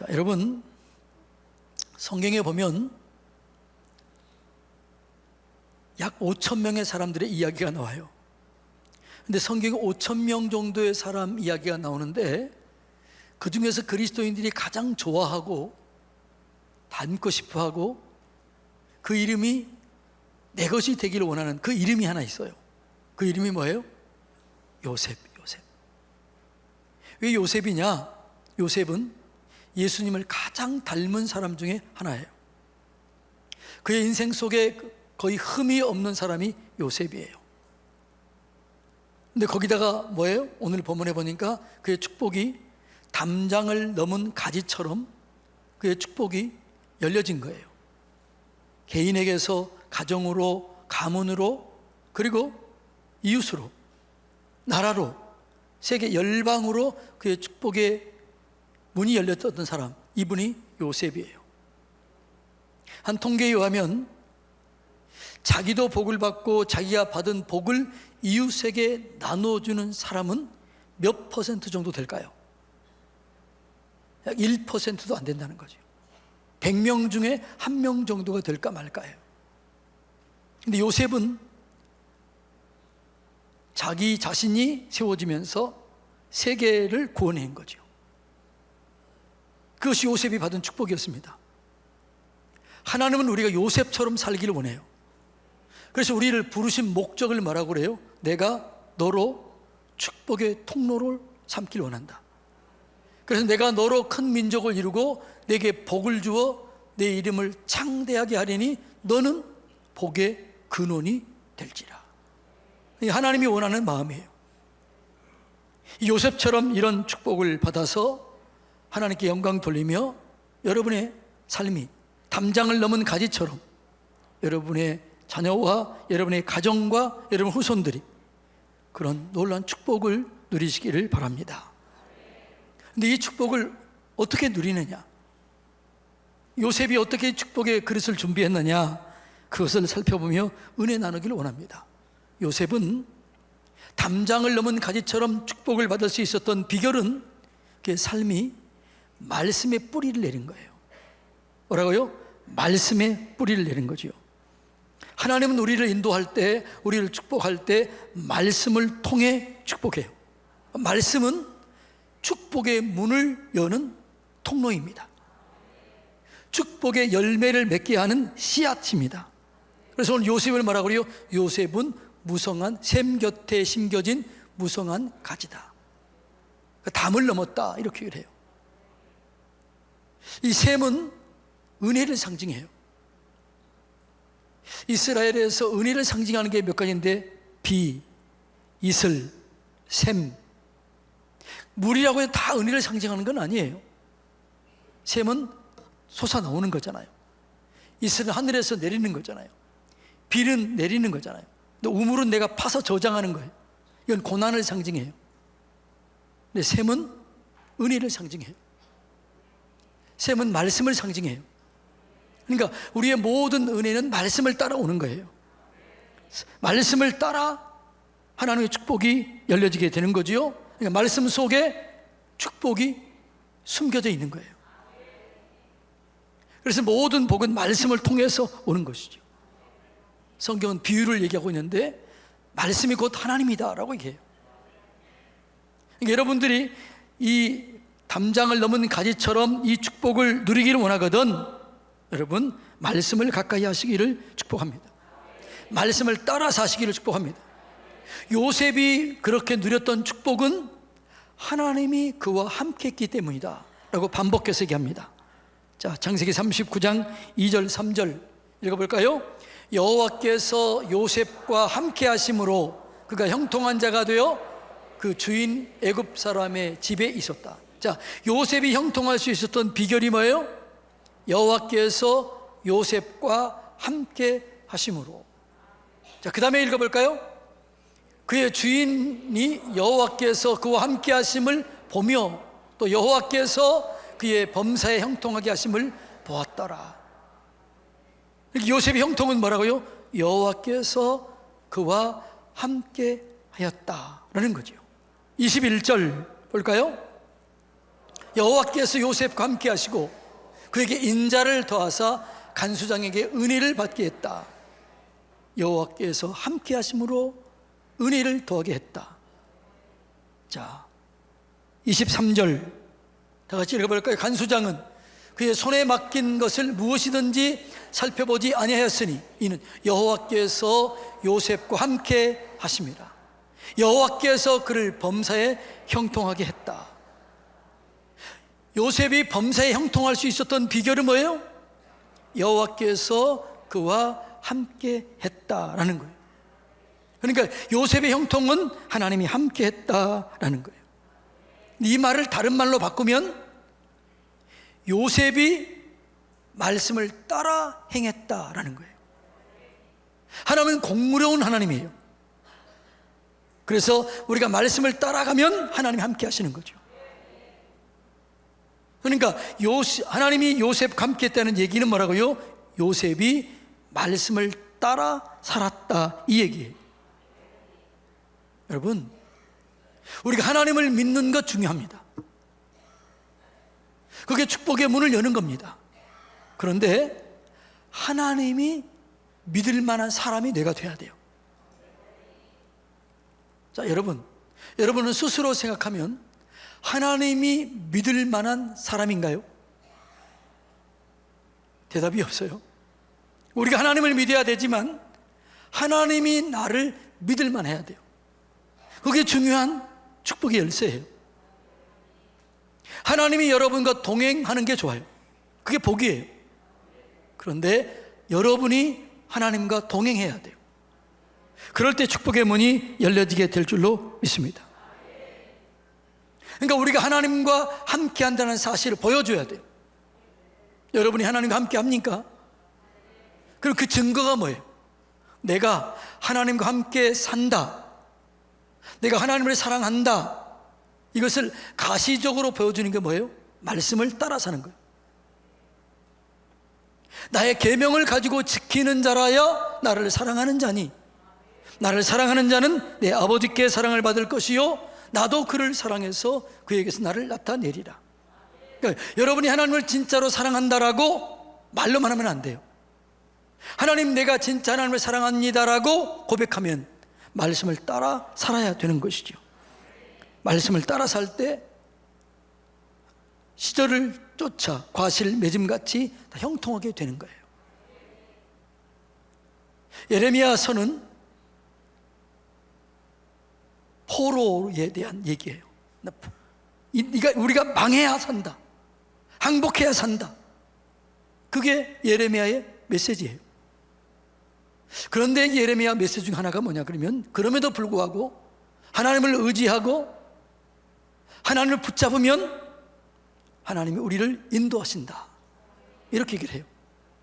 자, 여러분, 성경에 보면 약 5천 명의 사람들의 이야기가 나와요. 근데 성경에 5천 명 정도의 사람 이야기가 나오는데, 그 중에서 그리스도인들이 가장 좋아하고 닮고 싶어하고 그 이름이 내 것이 되기를 원하는 그 이름이 하나 있어요. 그 이름이 뭐예요? 요셉. 왜 요셉이냐? 요셉은 예수님을 가장 닮은 사람 중에 하나예요. 그의 인생 속에 거의 흠이 없는 사람이 요셉이에요. 근데 거기다가 뭐예요? 오늘 본문에 보니까 그의 축복이 담장을 넘은 가지처럼 그의 축복이 열려진 거예요. 개인에게서 가정으로, 가문으로, 그리고 이웃으로, 나라로, 세계 열방으로 그의 축복의 문이 열렸던 사람, 이분이 요셉이에요. 한 통계에 의하면 자기도 복을 받고 자기가 받은 복을 이웃에게 나눠주는 사람은 몇 퍼센트 정도 될까요? 약 1%도 안 된다는 거죠. 100명 중에 1명 정도가 될까 말까요. 근데 요셉은 자기 자신이 세워지면서 세계를 구원한 거죠. 그것이 요셉이 받은 축복이었습니다. 하나님은 우리가 요셉처럼 살기를 원해요. 그래서 우리를 부르신 목적을 뭐라고 그래요? 내가 너로 축복의 통로를 삼기를 원한다. 그래서 내가 너로 큰 민족을 이루고 내게 복을 주어 내 이름을 창대하게 하리니 너는 복의 근원이 될지라. 하나님이 원하는 마음이에요. 요셉처럼 이런 축복을 받아서 하나님께 영광 돌리며 여러분의 삶이 담장을 넘은 가지처럼 여러분의 자녀와 여러분의 가정과 여러분 후손들이 그런 놀라운 축복을 누리시기를 바랍니다. 근데 이 축복을 어떻게 누리느냐? 요셉이 어떻게 축복의 그릇을 준비했느냐? 그것을 살펴보며 은혜 나누기를 원합니다. 요셉은 담장을 넘은 가지처럼 축복을 받을 수 있었던 비결은 그의 삶이 말씀의 뿌리를 내린 거예요. 뭐라고요? 말씀의 뿌리를 내린 거죠. 하나님은 우리를 인도할 때, 우리를 축복할 때 말씀을 통해 축복해요. 말씀은 축복의 문을 여는 통로입니다. 축복의 열매를 맺게 하는 씨앗입니다. 그래서 오늘 요셉을 뭐라고 그래요? 요셉은 무성한 샘 곁에 심겨진 무성한 가지다. 담을 넘었다, 이렇게 해요. 이 샘은 은혜를 상징해요. 이스라엘에서 은혜를 상징하는 게 몇 가지인데, 비, 이슬, 샘. 물이라고 해서 다 은혜를 상징하는 건 아니에요. 샘은 솟아나오는 거잖아요. 이슬은 하늘에서 내리는 거잖아요. 비는 내리는 거잖아요. 근데 우물은 내가 파서 저장하는 거예요. 이건 고난을 상징해요. 근데 샘은 은혜를 상징해요. 샘은 말씀을 상징해요. 그러니까 우리의 모든 은혜는 말씀을 따라오는 거예요. 말씀을 따라 하나님의 축복이 열려지게 되는 거지요. 그러니까 말씀 속에 축복이 숨겨져 있는 거예요. 그래서 모든 복은 말씀을 통해서 오는 것이죠. 성경은 비유를 얘기하고 있는데 말씀이 곧 하나님이다라고 얘기해요. 그러니까 여러분들이 이 담장을 넘은 가지처럼 이 축복을 누리기를 원하거든 여러분 말씀을 가까이 하시기를 축복합니다. 말씀을 따라 사시기를 축복합니다. 요셉이 그렇게 누렸던 축복은 하나님이 그와 함께 했기 때문이다 라고 반복해서 얘기합니다. 자, 창세기 39장 2절 3절 읽어볼까요? 여호와께서 요셉과 함께 하심으로 그가 형통한 자가 되어 그 주인 애굽 사람의 집에 있었다. 자, 요셉이 형통할 수 있었던 비결이 뭐예요? 여호와께서 요셉과 함께 하심으로. 자, 그 다음에 읽어볼까요? 그의 주인이 여호와께서 그와 함께 하심을 보며 또 여호와께서 그의 범사에 형통하게 하심을 보았더라. 요셉의 형통은 뭐라고요? 여호와께서 그와 함께 하였다라는 거죠. 21절 볼까요? 여호와께서 요셉과 함께 하시고 그에게 인자를 더하사 간수장에게 은혜를 받게 했다. 여호와께서 함께 하심으로 은혜를 더하게 했다. 자, 23절 다 같이 읽어볼까요? 간수장은 그의 손에 맡긴 것을 무엇이든지 살펴보지 아니하였으니 이는 여호와께서 요셉과 함께 하심이라. 여호와께서 그를 범사에 형통하게 했다. 요셉이 범사에 형통할 수 있었던 비결은 뭐예요? 여호와께서 그와 함께 했다라는 거예요. 그러니까 요셉의 형통은 하나님이 함께 했다라는 거예요. 이 말을 다른 말로 바꾸면 요셉이 말씀을 따라 행했다라는 거예요. 하나님은 공무로운 하나님이에요. 그래서 우리가 말씀을 따라가면 하나님이 함께 하시는 거죠. 그러니까 하나님이 요셉과 함께 했다는 얘기는 뭐라고요? 요셉이 말씀을 따라 살았다 이 얘기예요. 여러분, 우리가 하나님을 믿는 것 중요합니다. 그게 축복의 문을 여는 겁니다. 그런데 하나님이 믿을 만한 사람이 내가 돼야 돼요. 자, 여러분은 스스로 생각하면 하나님이 믿을 만한 사람인가요? 대답이 없어요. 우리가 하나님을 믿어야 되지만 하나님이 나를 믿을 만해야 돼요. 그게 중요한 축복의 열쇠예요. 하나님이 여러분과 동행하는 게 좋아요. 그게 복이에요. 그런데 여러분이 하나님과 동행해야 돼요. 그럴 때 축복의 문이 열려지게 될 줄로 믿습니다. 그러니까 우리가 하나님과 함께 한다는 사실을 보여줘야 돼요. 여러분이 하나님과 함께 합니까? 그럼 그 증거가 뭐예요? 내가 하나님과 함께 산다, 내가 하나님을 사랑한다, 이것을 가시적으로 보여주는 게 뭐예요? 말씀을 따라 사는 거예요. 나의 계명을 가지고 지키는 자라야 나를 사랑하는 자니, 나를 사랑하는 자는 내 아버지께 사랑을 받을 것이요 나도 그를 사랑해서 그에게서 나를 나타내리라. 그러니까 여러분이 하나님을 진짜로 사랑한다라고 말로만 하면 안 돼요. 하나님, 내가 진짜 하나님을 사랑합니다라고 고백하면 말씀을 따라 살아야 되는 것이죠. 말씀을 따라 살 때 시절을 쫓아 과실 맺음같이 다 형통하게 되는 거예요. 예레미야서는 포로에 대한 얘기예요. 우리가 망해야 산다, 항복해야 산다, 그게 예레미야의 메시지예요. 그런데 예레미야 메시지 중 하나가 뭐냐 그러면, 그럼에도 불구하고 하나님을 의지하고 하나님을 붙잡으면 하나님이 우리를 인도하신다, 이렇게 얘기를 해요.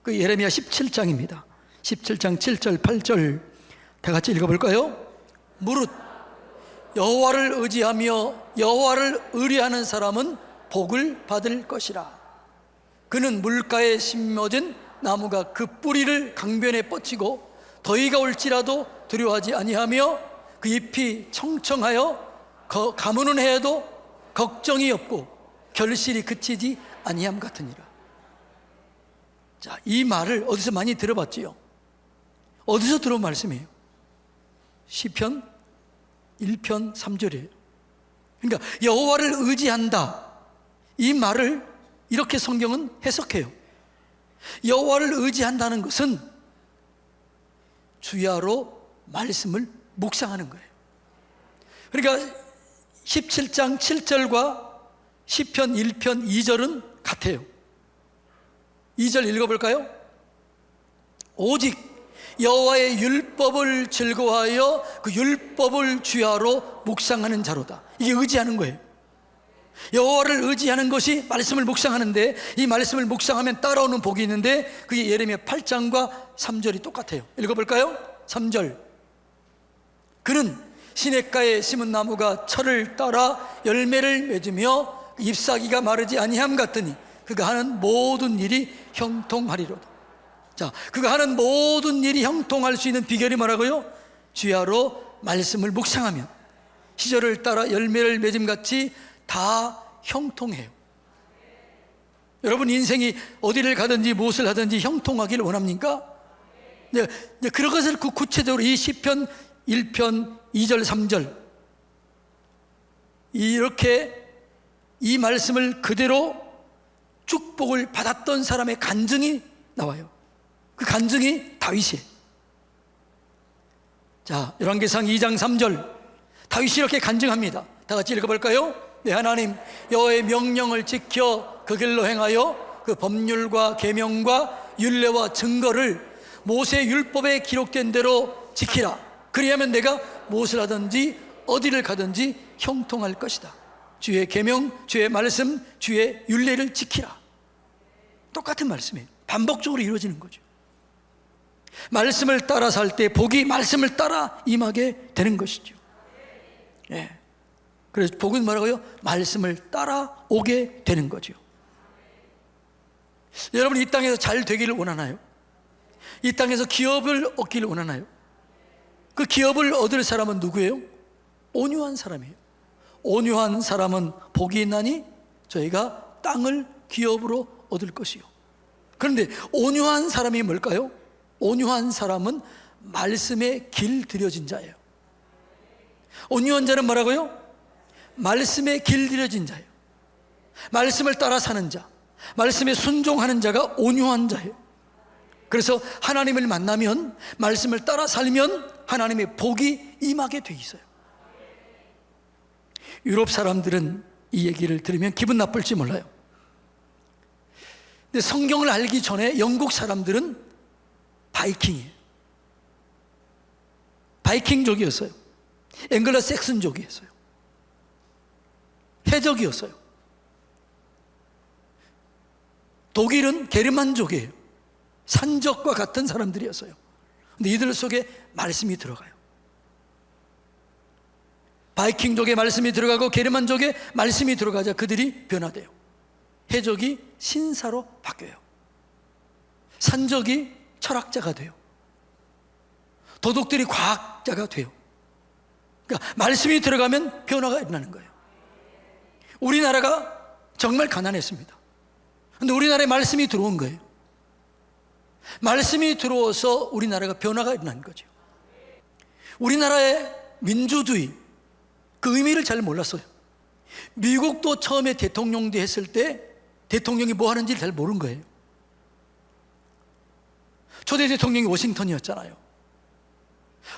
그 예레미야 17장입니다 17장 7절 8절 다 같이 읽어볼까요? 무릇 여호와를 의지하며 여호와를 의뢰하는 사람은 복을 받을 것이라. 그는 물가에 심어진 나무가 그 뿌리를 강변에 뻗치고 더위가 올지라도 두려워하지 아니하며 그 잎이 청청하여 가무는 해에도 걱정이 없고 결실이 그치지 아니함 같으니라. 자, 이 말을 어디서 많이 들어봤지요? 어디서 들어온 말씀이에요? 시편 1편 3절이에요. 그러니까 여호와를 의지한다, 이 말을 이렇게 성경은 해석해요. 여호와를 의지한다는 것은 주야로 말씀을 묵상하는 거예요. 그러니까 17장 7절과 시편 1편 2절은 같아요. 2절 읽어볼까요? 오직 여호와의 율법을 즐거워하여 그 율법을 주야로 묵상하는 자로다. 이게 의지하는 거예요. 여호와를 의지하는 것이 말씀을 묵상하는데, 이 말씀을 묵상하면 따라오는 복이 있는데 그게 예레미야 8장과 3절이 똑같아요. 읽어볼까요? 3절. 그는 시냇가에 심은 나무가 철을 따라 열매를 맺으며 잎사귀가 마르지 아니함 같으니 그가 하는 모든 일이 형통하리로다. 자, 그가 하는 모든 일이 형통할 수 있는 비결이 뭐라고요? 주야로 말씀을 묵상하면 시절을 따라 열매를 맺음같이 다 형통해요. 여러분 인생이 어디를 가든지 무엇을 하든지 형통하기를 원합니까? 네, 그런 것을 구체적으로 이 시편 1편 2절 3절 이렇게 이 말씀을 그대로 축복을 받았던 사람의 간증이 나와요. 그 간증이 다윗이에요. 자, 열왕기상 2장 3절 다윗이 이렇게 간증합니다. 다 같이 읽어볼까요? 네, 하나님 여호와의 명령을 지켜 그 길로 행하여 그 법률과 계명과 율례와 증거를 모세 율법에 기록된 대로 지키라. 그리하면 내가 무엇을 하든지 어디를 가든지 형통할 것이다. 주의 계명, 주의 말씀, 주의 율례를 지키라. 똑같은 말씀이에요. 반복적으로 이루어지는 거죠. 말씀을 따라 살 때 복이 말씀을 따라 임하게 되는 것이죠. 예. 그래서 복은 뭐라고요? 말씀을 따라 오게 되는 거죠. 여러분 이 땅에서 잘 되기를 원하나요? 이 땅에서 기업을 얻기를 원하나요? 그 기업을 얻을 사람은 누구예요? 온유한 사람이에요. 온유한 사람은 복이 있나니 저희가 땅을 기업으로 얻을 것이요. 그런데 온유한 사람이 뭘까요? 온유한 사람은 말씀에 길들여진 자예요. 온유한 자는 뭐라고요? 말씀에 길들여진 자예요. 말씀을 따라 사는 자, 말씀에 순종하는 자가 온유한 자예요. 그래서 하나님을 만나면, 말씀을 따라 살면 하나님의 복이 임하게 돼 있어요. 유럽 사람들은 이 얘기를 들으면 기분 나쁠지 몰라요. 근데 성경을 알기 전에 영국 사람들은 바이킹이에요. 바이킹족이었어요. 앵글러 섹슨족이었어요. 해적이었어요. 독일은 게르만족이에요. 산적과 같은 사람들이었어요. 근데 이들 속에 말씀이 들어가요. 바이킹족의 말씀이 들어가고 게르만족의 말씀이 들어가자 그들이 변화돼요. 해적이 신사로 바뀌어요. 산적이 철학자가 돼요. 도둑들이 과학자가 돼요. 그러니까 말씀이 들어가면 변화가 일어나는 거예요. 우리나라가 정말 가난했습니다. 그런데 우리나라에 말씀이 들어온 거예요. 말씀이 들어와서 우리나라가 변화가 일어난 거죠. 우리나라의 민주주의 그 의미를 잘 몰랐어요. 미국도 처음에 대통령제 했을 때 대통령이 뭐 하는지를 잘 모른 거예요. 초대 대통령이 워싱턴이었잖아요.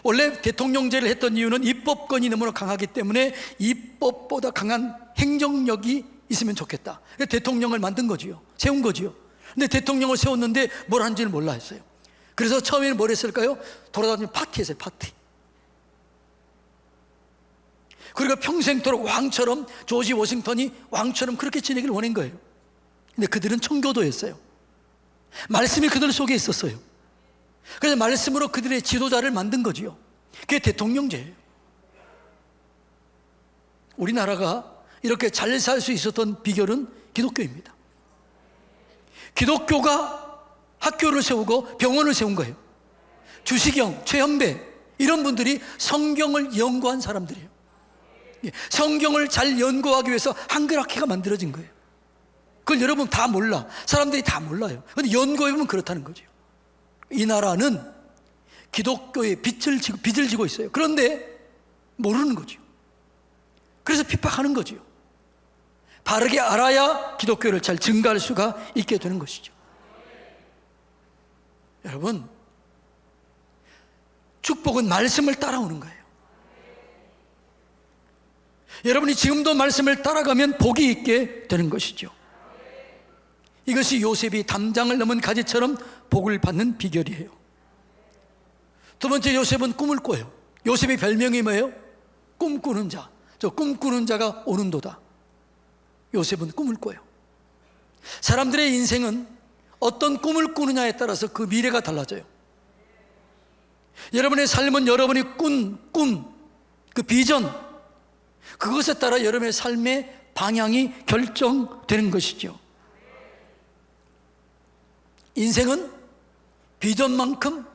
원래 대통령제를 했던 이유는 입법권이 너무나 강하기 때문에 입법보다 강한 행정력이 있으면 좋겠다. 그래서 대통령을 만든 거지요. 세운 거지요. 근데 대통령을 세웠는데 뭘 하는지를 몰라 했어요. 그래서 처음에는 뭘 했을까요? 돌아다니며 파티했어요. 파티. 그리고 평생토록 왕처럼, 조지 워싱턴이 왕처럼 그렇게 지내기를 원한 거예요. 근데 그들은 청교도였어요. 말씀이 그들 속에 있었어요. 그래서 말씀으로 그들의 지도자를 만든 거지요. 그게 대통령제예요. 우리나라가 이렇게 잘 살 수 있었던 비결은 기독교입니다. 기독교가 학교를 세우고 병원을 세운 거예요. 주시경, 최현배 이런 분들이 성경을 연구한 사람들이에요. 성경을 잘 연구하기 위해서 한글학회가 만들어진 거예요. 그걸 여러분 다 몰라. 사람들이 다 몰라요. 그런데 연구해보면 그렇다는 거죠. 이 나라는 기독교의 빚을 지고 있어요. 그런데 모르는 거죠. 그래서 핍박하는 거죠. 바르게 알아야 기독교를 잘 증가할 수가 있게 되는 것이죠. 여러분, 축복은 말씀을 따라오는 거예요. 여러분이 지금도 말씀을 따라가면 복이 있게 되는 것이죠. 이것이 요셉이 담장을 넘은 가지처럼 복을 받는 비결이에요. 두 번째, 요셉은 꿈을 꿔요. 요셉의 별명이 뭐예요? 꿈꾸는 자. 저 꿈꾸는 자가 오는도다. 요셉은 꿈을 꿔요. 사람들의 인생은 어떤 꿈을 꾸느냐에 따라서 그 미래가 달라져요. 여러분의 삶은 여러분이 꾼 꿈, 그 비전, 그것에 따라 여러분의 삶의 방향이 결정되는 것이죠. 인생은 비전만큼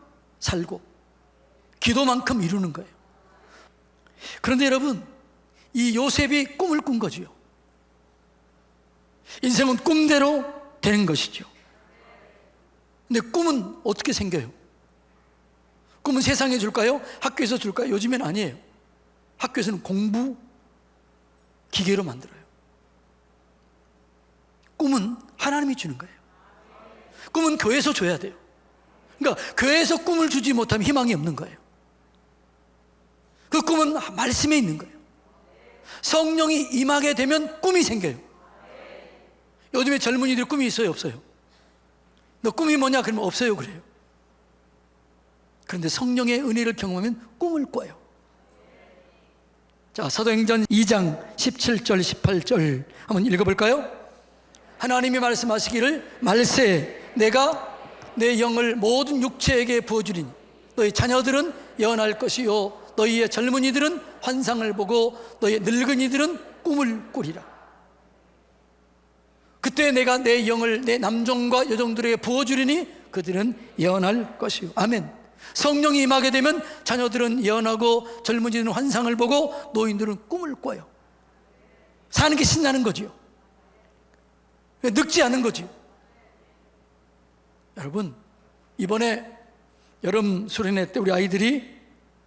살고 기도만큼 이루는 거예요. 그런데 여러분, 이 요셉이 꿈을 꾼 거지요. 인생은 꿈대로 되는 것이죠. 근데 꿈은 어떻게 생겨요? 꿈은 세상에 줄까요? 학교에서 줄까요? 요즘엔 아니에요. 학교에서는 공부 기계로 만들어요. 꿈은 하나님이 주는 거예요. 꿈은 교회에서 줘야 돼요. 그러니까 교회에서 꿈을 주지 못하면 희망이 없는 거예요. 그 꿈은 말씀에 있는 거예요. 성령이 임하게 되면 꿈이 생겨요. 요즘에 젊은이들 꿈이 있어요, 없어요? 너 꿈이 뭐냐? 그러면 없어요, 그래요. 그런데 성령의 은혜를 경험하면 꿈을 꿔요. 자, 사도행전 2장 17절 18절 한번 읽어볼까요? 하나님이 말씀하시기를 말세 내가 내 영을 모든 육체에게 부어주리니 너희 자녀들은 예언할 것이요 너희의 젊은이들은 환상을 보고 너희의 늙은이들은 꿈을 꾸리라. 그때 내가 내 영을 내 남종과 여종들에게 부어주리니 그들은 예언할 것이요. 아멘. 성령이 임하게 되면 자녀들은 예언하고 젊은이들은 환상을 보고 노인들은 꿈을 꿔요. 사는 게 신나는 거지요. 늙지 않은 거지요. 여러분, 이번에 여름 수련회 때 우리 아이들이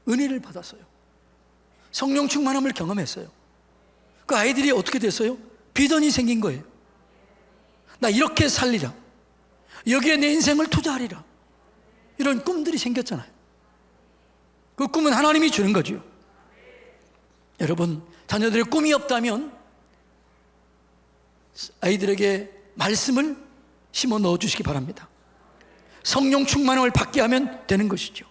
은혜를 받았어요. 성령 충만함을 경험했어요. 그 아이들이 어떻게 됐어요? 비전이 생긴 거예요. 나 이렇게 살리라, 여기에 내 인생을 투자하리라, 이런 꿈들이 생겼잖아요. 그 꿈은 하나님이 주는 거죠. 여러분, 자녀들의 꿈이 없다면 아이들에게 말씀을 심어 넣어주시기 바랍니다. 성령 충만함을 받게 하면 되는 것이죠.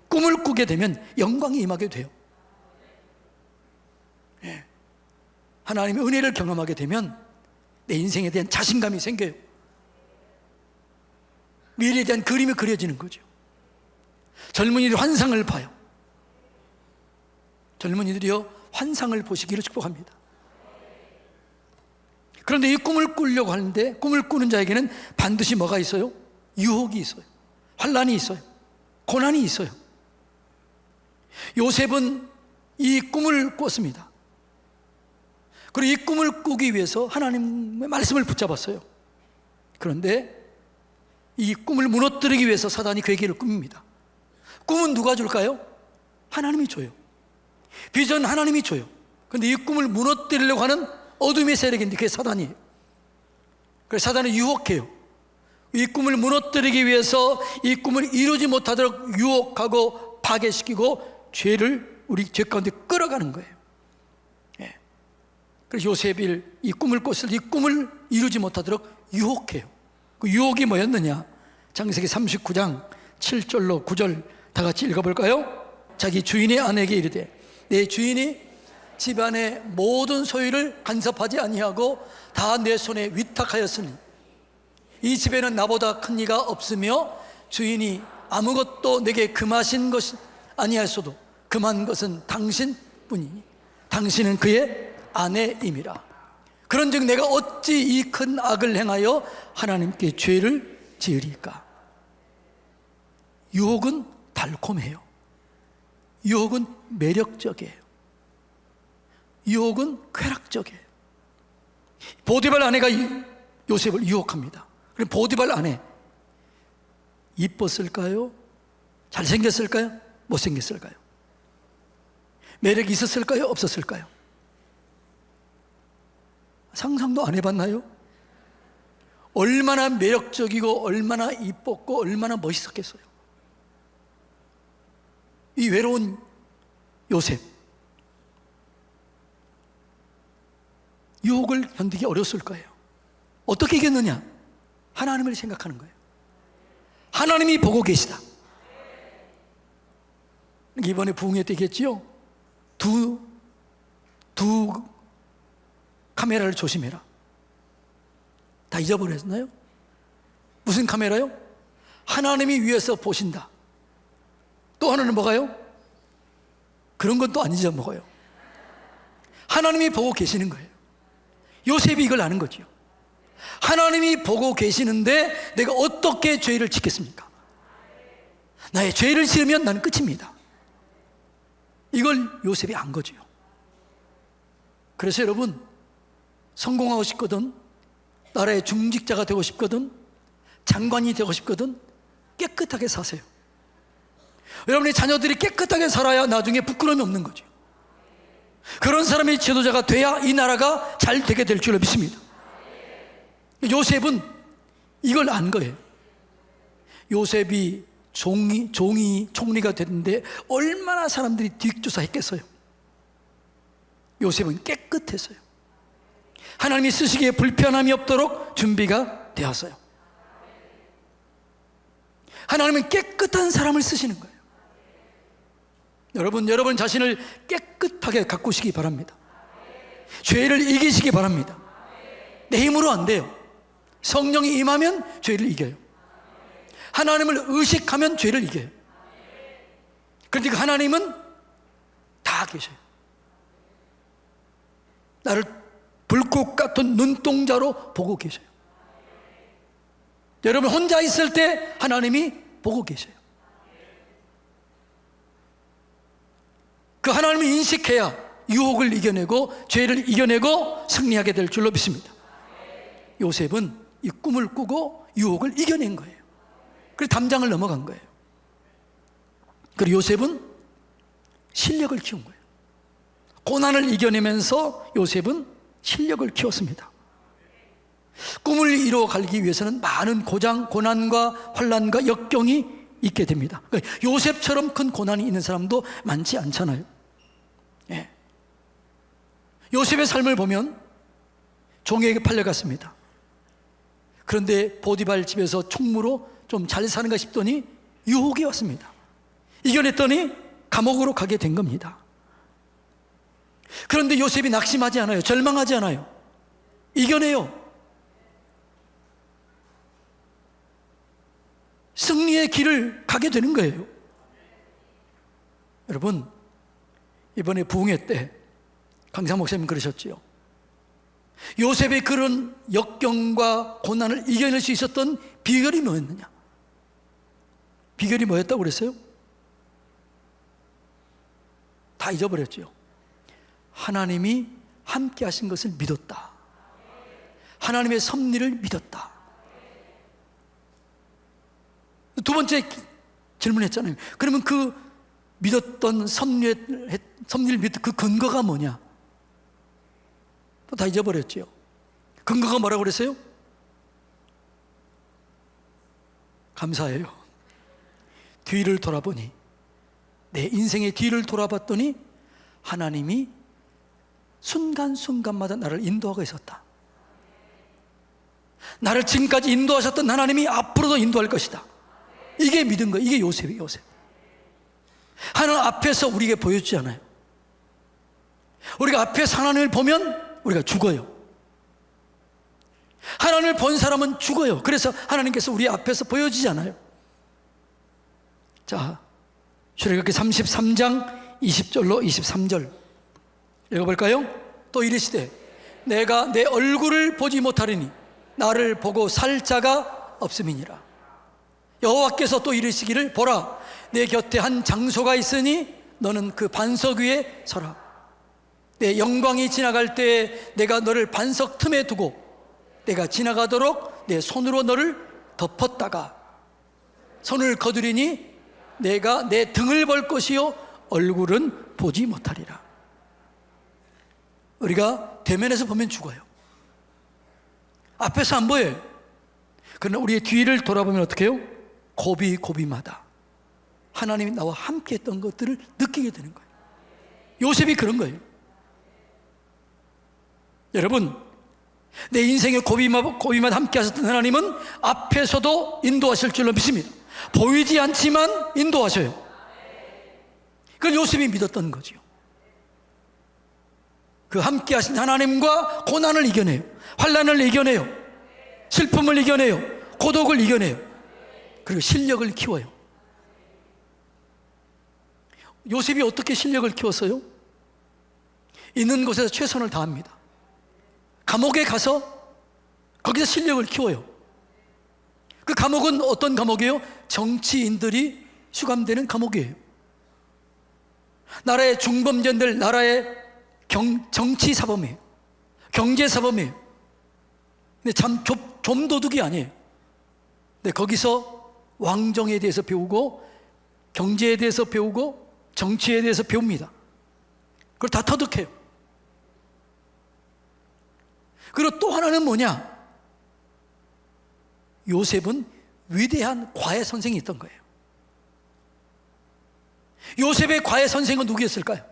꿈을 꾸게 되면 영광이 임하게 돼요. 예. 하나님의 은혜를 경험하게 되면 내 인생에 대한 자신감이 생겨요. 미래에 대한 그림이 그려지는 거죠. 젊은이들이 환상을 봐요. 젊은이들이요, 환상을 보시기를 축복합니다. 그런데 이 꿈을 꾸려고 하는데 꿈을 꾸는 자에게는 반드시 뭐가 있어요? 유혹이 있어요. 환난이 있어요. 고난이 있어요. 요셉은 이 꿈을 꿨습니다. 그리고 이 꿈을 꾸기 위해서 하나님의 말씀을 붙잡았어요. 그런데 이 꿈을 무너뜨리기 위해서 사단이 괴계를 꾸밉니다. 꿈은 누가 줄까요? 하나님이 줘요. 비전 하나님이 줘요. 그런데 이 꿈을 무너뜨리려고 하는 어둠의 세력인데 그게 사단이에요. 그래서 사단을 유혹해요. 이 꿈을 무너뜨리기 위해서 이 꿈을 이루지 못하도록 유혹하고 파괴시키고 죄를 우리 죄 가운데 끌어가는 거예요. 예. 그래서 요셉이 이 꿈을 꿨을 때 이 꿈을 이루지 못하도록 유혹해요. 그 유혹이 뭐였느냐? 창세기 39장 7절로 9절 다 같이 읽어볼까요? 자기 주인의 아내에게 이르되 내 주인이 집안의 모든 소유를 간섭하지 아니하고 다 내 손에 위탁하였으니 이 집에는 나보다 큰 이가 없으며 주인이 아무것도 내게 금하신 것이 아니하였어도 금한 것은 당신뿐이니 당신은 그의 아내임이라. 그런즉 내가 어찌 이 큰 악을 행하여 하나님께 죄를 지으리까? 유혹은 달콤해요. 유혹은 매력적이에요. 유혹은 쾌락적이에요. 보디발 아내가 요셉을 유혹합니다. 그럼 보디발 아내 이뻤을까요? 잘생겼을까요? 못생겼을까요? 매력이 있었을까요? 없었을까요? 상상도 안 해봤나요? 얼마나 매력적이고 얼마나 이뻤고 얼마나 멋있었겠어요. 이 외로운 요셉, 유혹을 견디기 어려웠을 거예요. 어떻게 이겼느냐? 하나님을 생각하는 거예요. 하나님이 보고 계시다. 이번에 부흥회 때 얘기했지요. 두 카메라를 조심해라. 다 잊어버렸나요? 무슨 카메라요? 하나님이 위에서 보신다. 또 하나는 뭐가요? 그런 건 또 안 잊어먹어요. 하나님이 보고 계시는 거예요. 요셉이 이걸 아는 거죠. 하나님이 보고 계시는데 내가 어떻게 죄를 짓겠습니까? 나의 죄를 지으면 나는 끝입니다. 이걸 요셉이 안 거죠. 그래서 여러분, 성공하고 싶거든 나라의 중직자가 되고 싶거든, 장관이 되고 싶거든, 깨끗하게 사세요. 여러분의 자녀들이 깨끗하게 살아야 나중에 부끄러움이 없는 거죠. 그런 사람이 지도자가 돼야 이 나라가 잘 되게 될 줄로 믿습니다. 요셉은 이걸 안 거예요. 요셉이 총리가 됐는데 얼마나 사람들이 뒷조사했겠어요. 요셉은 깨끗했어요. 하나님이 쓰시기에 불편함이 없도록 준비가 되었어요. 하나님은 깨끗한 사람을 쓰시는 거예요. 여러분 자신을 깨끗하게 가꾸시기 바랍니다. 죄를 이기시기 바랍니다. 내 힘으로 안 돼요. 성령이 임하면 죄를 이겨요. 하나님을 의식하면 죄를 이겨요. 그러니까 하나님은 다 계셔요. 나를 불꽃 같은 눈동자로 보고 계셔요. 여러분 혼자 있을 때 하나님이 보고 계셔요. 그 하나님을 인식해야 유혹을 이겨내고 죄를 이겨내고 승리하게 될 줄로 믿습니다. 요셉은 이 꿈을 꾸고 유혹을 이겨낸 거예요. 그래서 담장을 넘어간 거예요. 그리고 요셉은 실력을 키운 거예요. 고난을 이겨내면서 요셉은 실력을 키웠습니다. 꿈을 이루어가기 위해서는 많은 고난과 환난과 역경이 있게 됩니다. 그러니까 요셉처럼 큰 고난이 있는 사람도 많지 않잖아요. 예. 요셉의 삶을 보면 종에게 팔려갔습니다. 그런데 보디발 집에서 총무로 좀 잘 사는가 싶더니 유혹이 왔습니다. 이겨냈더니 감옥으로 가게 된 겁니다. 그런데 요셉이 낙심하지 않아요. 절망하지 않아요. 이겨내요. 승리의 길을 가게 되는 거예요. 여러분, 이번에 부흥회 때 강사 목사님 그러셨지요. 요셉의 그런 역경과 고난을 이겨낼 수 있었던 비결이 뭐였느냐? 비결이 뭐였다고 그랬어요? 다 잊어버렸죠. 하나님이 함께 하신 것을 믿었다. 하나님의 섭리를 믿었다. 두 번째 질문했잖아요. 그러면 그 믿었던 섭리를 믿었던 그 근거가 뭐냐? 또 다 잊어버렸죠. 근거가 뭐라고 그랬어요? 감사해요. 뒤를 돌아보니, 내 인생의 뒤를 돌아봤더니 하나님이 순간순간마다 나를 인도하고 있었다. 나를 지금까지 인도하셨던 하나님이 앞으로도 인도할 것이다. 이게 믿은 거예요. 이게 요셉이에요. 요셉. 하나님 앞에서 우리에게 보여주지 않아요. 우리가 앞에서 하나님을 보면 우리가 죽어요. 하나님을 본 사람은 죽어요. 그래서 하나님께서 우리 앞에서 보여주지 않아요. 자, 출애굽기 33장 20절로 23절 읽어볼까요? 또 이르시되 내가 내 얼굴을 보지 못하리니 나를 보고 살 자가 없음이니라. 여호와께서 또 이르시기를 보라, 내 곁에 한 장소가 있으니 너는 그 반석 위에 서라. 내 영광이 지나갈 때에 내가 너를 반석 틈에 두고 내가 지나가도록 내 손으로 너를 덮었다가 손을 거두리니 내가 내 등을 볼 것이요 얼굴은 보지 못하리라. 우리가 대면에서 보면 죽어요. 앞에서 안 보여요. 그러나 우리의 뒤를 돌아보면 어떻게 해요? 고비고비마다 하나님이 나와 함께 했던 것들을 느끼게 되는 거예요. 요셉이 그런 거예요. 여러분, 내 인생의 고비마다 함께 하셨던 하나님은 앞에서도 인도하실 줄로 믿습니다. 보이지 않지만 인도하셔요. 그걸 요셉이 믿었던 거죠. 그 함께 하신 하나님과 고난을 이겨내요. 환난을 이겨내요. 슬픔을 이겨내요. 고독을 이겨내요. 그리고 실력을 키워요. 요셉이 어떻게 실력을 키웠어요? 있는 곳에서 최선을 다합니다. 감옥에 가서 거기서 실력을 키워요. 그 감옥은 어떤 감옥이에요? 정치인들이 수감되는 감옥이에요. 나라의 중범죄들, 나라의 정치사범이에요. 경제사범이에요. 근데 참 좀 도둑이 아니에요. 근데 거기서 왕정에 대해서 배우고, 경제에 대해서 배우고, 정치에 대해서 배웁니다. 그걸 다 터득해요. 그리고 또 하나는 뭐냐? 요셉은 위대한 과외 선생이 있던 거예요. 요셉의 과외 선생은 누구였을까요?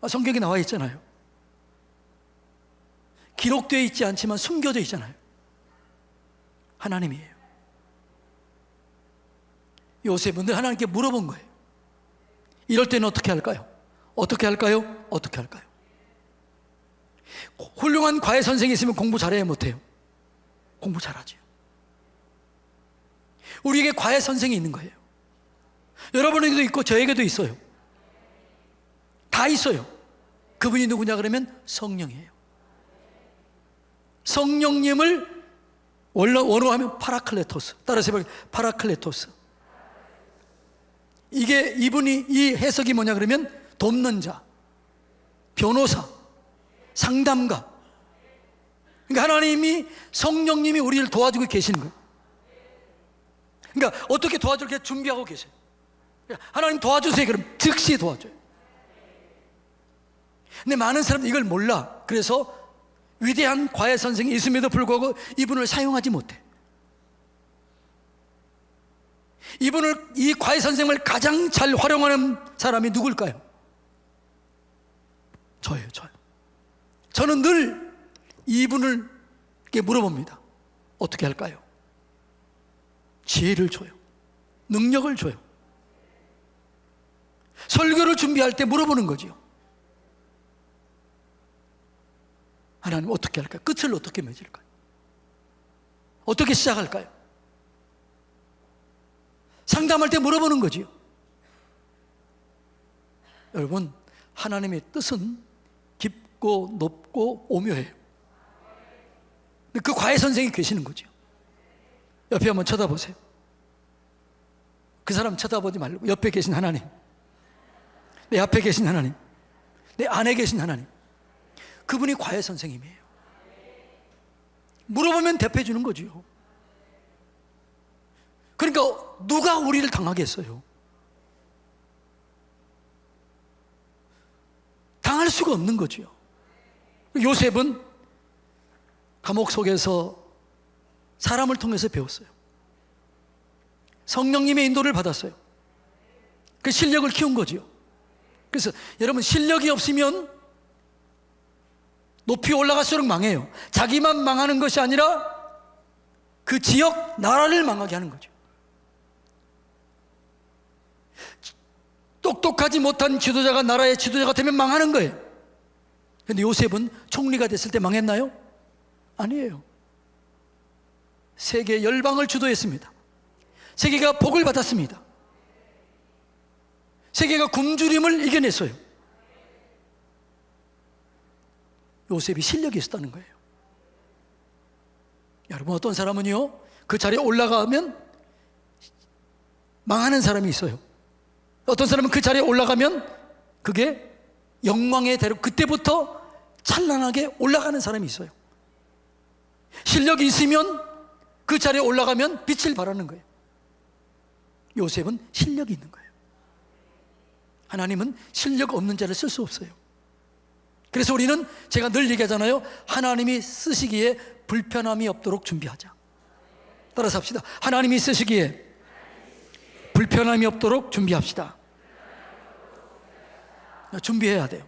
성경에 나와 있잖아요. 기록되어 있지 않지만 숨겨져 있잖아요. 하나님이에요. 요셉은 늘 하나님께 물어본 거예요. 이럴 때는 어떻게 할까요? 어떻게 할까요? 어떻게 할까요? 훌륭한 과외 선생이 있으면 공부 잘해야 못해요? 공부 잘하죠. 우리에게 과외 선생이 있는 거예요. 여러분에게도 있고 저에게도 있어요. 다 있어요. 그분이 누구냐 그러면 성령이에요. 성령님을 원어로 하면 파라클레토스, 따라서 해볼게요. 파라클레토스. 이분이 이 해석이 뭐냐 그러면 돕는 자, 변호사, 상담가. 그러니까 하나님이, 성령님이 우리를 도와주고 계시는 거예요. 그러니까 어떻게 도와줄 게 준비하고 계세요. 하나님 도와주세요 그럼 즉시 도와줘요. 근데 많은 사람들이 이걸 몰라. 그래서 위대한 과외 선생이 있음에도 불구하고 이분을 사용하지 못해. 이 과외 선생을 가장 잘 활용하는 사람이 누굴까요? 저예요. 저는 늘 이분을게 물어봅니다. 어떻게 할까요? 지혜를 줘요. 능력을 줘요. 설교를 준비할 때 물어보는 거죠. 하나님 어떻게 할까요? 끝을 어떻게 맺을까요? 어떻게 시작할까요? 상담할 때 물어보는 거지요. 여러분, 하나님의 뜻은 깊고 높고 오묘해요. 그 과외 선생이 계시는 거죠. 옆에 한번 쳐다보세요. 그 사람 쳐다보지 말고 옆에 계신 하나님, 내 앞에 계신 하나님, 내 안에 계신 하나님, 그분이 과외 선생님이에요. 물어보면 대답해 주는 거죠. 그러니까 누가 우리를 당하게 했어요? 당할 수가 없는 거죠. 요셉은 감옥 속에서 사람을 통해서 배웠어요. 성령님의 인도를 받았어요. 그 실력을 키운 거죠. 그래서 여러분, 실력이 없으면 높이 올라갈수록 망해요. 자기만 망하는 것이 아니라 그 지역, 나라를 망하게 하는 거죠. 똑똑하지 못한 지도자가 나라의 지도자가 되면 망하는 거예요. 그런데 요셉은 총리가 됐을 때 망했나요? 아니에요. 세계 열방을 주도했습니다. 세계가 복을 받았습니다. 세계가 굶주림을 이겨냈어요. 요셉이 실력이 있었다는 거예요. 여러분, 어떤 사람은요, 그 자리에 올라가면 망하는 사람이 있어요. 어떤 사람은 그 자리에 올라가면 그게 영광의 대로 그때부터 찬란하게 올라가는 사람이 있어요. 실력이 있으면 그 자리에 올라가면 빛을 발하는 거예요. 요셉은 실력이 있는 거예요. 하나님은 실력 없는 자를 쓸 수 없어요. 그래서 우리는, 제가 늘 얘기하잖아요, 하나님이 쓰시기에 불편함이 없도록 준비하자. 따라서 합시다. 하나님이 쓰시기에 불편함이 없도록 준비합시다. 준비해야 돼요.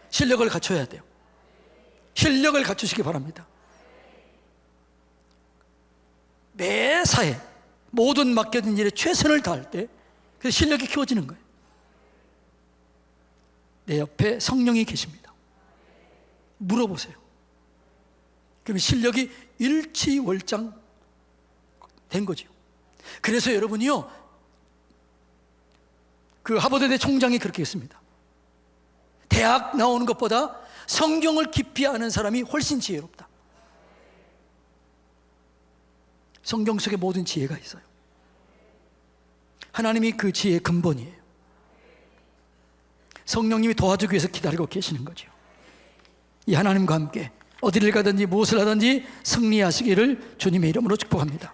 실력을 갖춰야 돼요. 실력을 갖추시기 바랍니다. 매사에 모든 맡겨진 일에 최선을 다할 때 그 실력이 키워지는 거예요. 내 옆에 성령이 계십니다. 물어보세요. 그러면 실력이 일치월장 된 거죠. 그래서 여러분이요, 그 하버드대 총장이 그렇게 했습니다. 대학 나오는 것보다 성경을 깊이 아는 사람이 훨씬 지혜롭다. 성경 속에 모든 지혜가 있어요. 하나님이 그 지혜의 근본이에요. 성령님이 도와주기 위해서 기다리고 계시는 거죠. 이 하나님과 함께 어디를 가든지 무엇을 하든지 승리하시기를 주님의 이름으로 축복합니다.